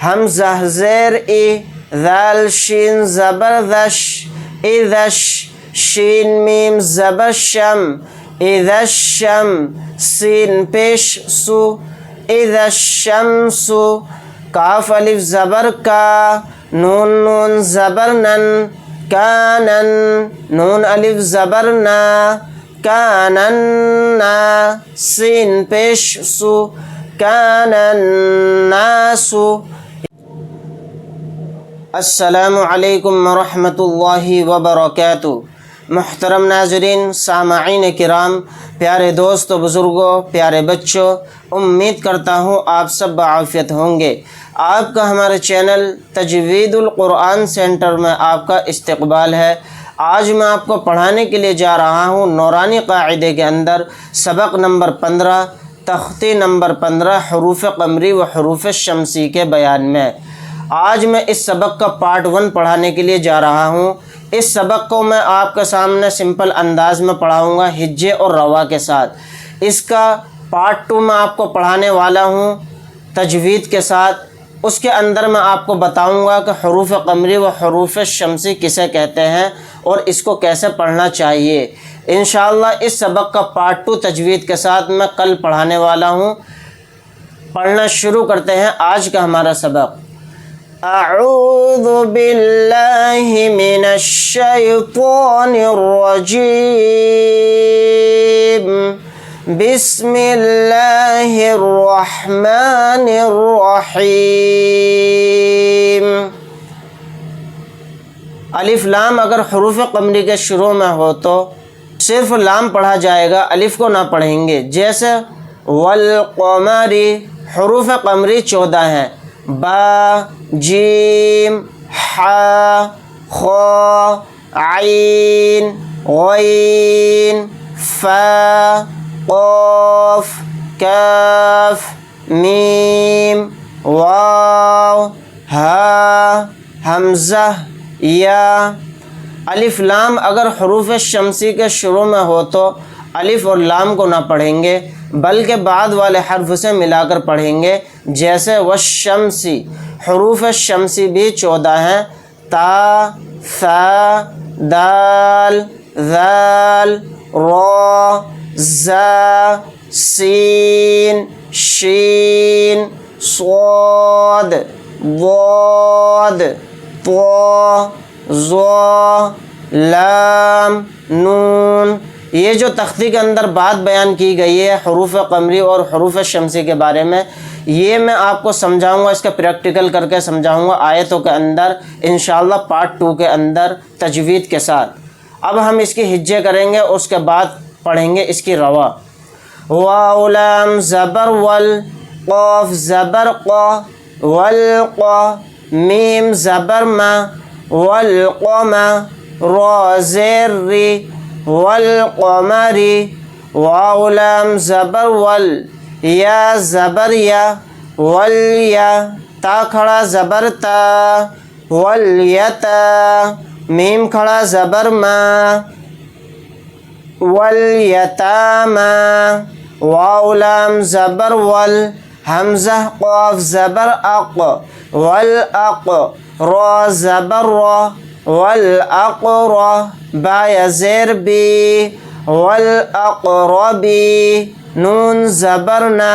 حمزہ زیر ای، ذال شین زبردش، اذش، شین میم زبر شم، اذا الشم، سین پیش سو، اذا الشمس، کاف الف زبر کا، نون نون زبر نن، کانن، نون الف زبر نا، کانن نا، سین پیش سو، کانن ناس۔ السلام علیکم ورحمۃ اللہ وبرکاتہ۔ محترم ناظرین، سامعین کرام، پیارے دوستو، بزرگوں، پیارے بچوں، امید کرتا ہوں آپ سب بعافیت ہوں گے۔ آپ کا ہمارے چینل تجوید القرآن سینٹر میں آپ کا استقبال ہے۔ آج میں آپ کو پڑھانے کے لیے جا رہا ہوں نورانی قاعدے کے اندر سبق نمبر 15، تختی نمبر 15، حروف قمری و حروف شمسی کے بیان میں۔ آج میں اس سبق کا پارٹ 1 پڑھانے کے لیے جا رہا ہوں۔ اس سبق کو میں آپ کے سامنے سمپل انداز میں پڑھاؤں گا، ہجے اور روا کے ساتھ۔ اس کا پارٹ 2 میں آپ کو پڑھانے والا ہوں تجوید کے ساتھ۔ اس کے اندر میں آپ کو بتاؤں گا کہ حروف قمری و حروف شمسی کسے کہتے ہیں اور اس کو کیسے پڑھنا چاہیے۔ انشاءاللہ اس سبق کا پارٹ 2 تجوید کے ساتھ میں کل پڑھانے والا ہوں۔ پڑھنا شروع کرتے ہیں آج کا ہمارا سبق۔ اعوذ باللہ من الشیطان الرجیم، بسم اللہ الرحمن الرحیم۔ الف لام اگر حروف قمری کے شروع میں ہو تو صرف لام پڑھا جائے گا، الف کو نہ پڑھیں گے۔ جیسے والقمری، حروف قمری 14 ہیں، با، جیم، حا، خا، عین، غین، فا، قاف، کاف، میم، واو، ہا، حمزہ، یا۔ الف لام اگر حروف شمسی کے شروع میں ہو تو الف اور لام کو نہ پڑھیں گے بلکہ بعد والے حرف سے ملا کر پڑھیں گے۔ جیسے والشمسی، حروف شمسی بھی 14 ہیں، تا، ثا، دال، ذال، را، زا، سین، شین، صاد، ضاد، طا، ظا، لام، نون۔ یہ جو تختی کے اندر بات بیان کی گئی ہے حروف قمری اور حروف شمسی کے بارے میں، یہ میں آپ کو سمجھاؤں گا، اس کا پریکٹیکل کر کے سمجھاؤں گا آیتوں کے اندر انشاءاللہ پارٹ 2 کے اندر تجوید کے ساتھ۔ اب ہم اس کی ہجے کریں گے، اس کے بعد پڑھیں گے اس کی روا۔ واو لام زبر ول، قاف زبر قا، والقا، میم زبر ما، والقما، را زیر ری، والقمری، واو لام زبر ول، یا زبر یا، والیا، تا کھڑا زبر تا، والیتا، میم کھڑا زبر ما، والیتاما، واو لام زبر ول، حمزہ قاف زبر اق، والاق، را زبر را، والاقرا، با زیر بی، والاقربی، نون زبرنا،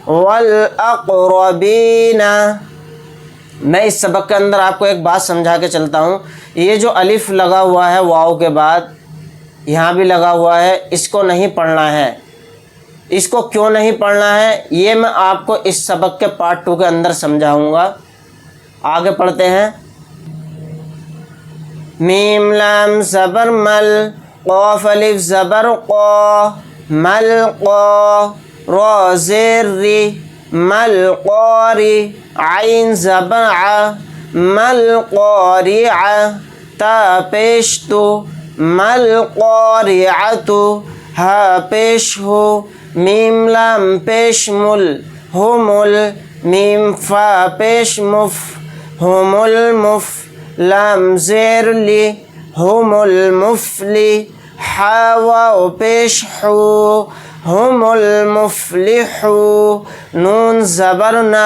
والاقربین۔ میں اس سبق کے اندر آپ کو ایک بات سمجھا کے چلتا ہوں۔ یہ جو الف لگا ہوا ہے واو کے بعد، یہاں بھی لگا ہوا ہے، اس کو نہیں پڑھنا ہے۔ اس کو کیوں نہیں پڑھنا ہے یہ میں آپ کو اس سبق کے پارٹ 2 کے اندر سمجھاؤں گا۔ آگے پڑھتے ہیں۔ میم لام زبر مل، قاف الف زبر قا، ملقا، را زیر ری، ملقاری، عین زبر ع، ملقارع، تا پیش تو، ملقارعۃ، ہا پیش ہو، میم لام پیش مل، ہمل، میم فا پیش مف، ہم المف، لام زیر لی، ہم المفلی، حا واو پیش حو، ہم المفلحو، نون زبرنا،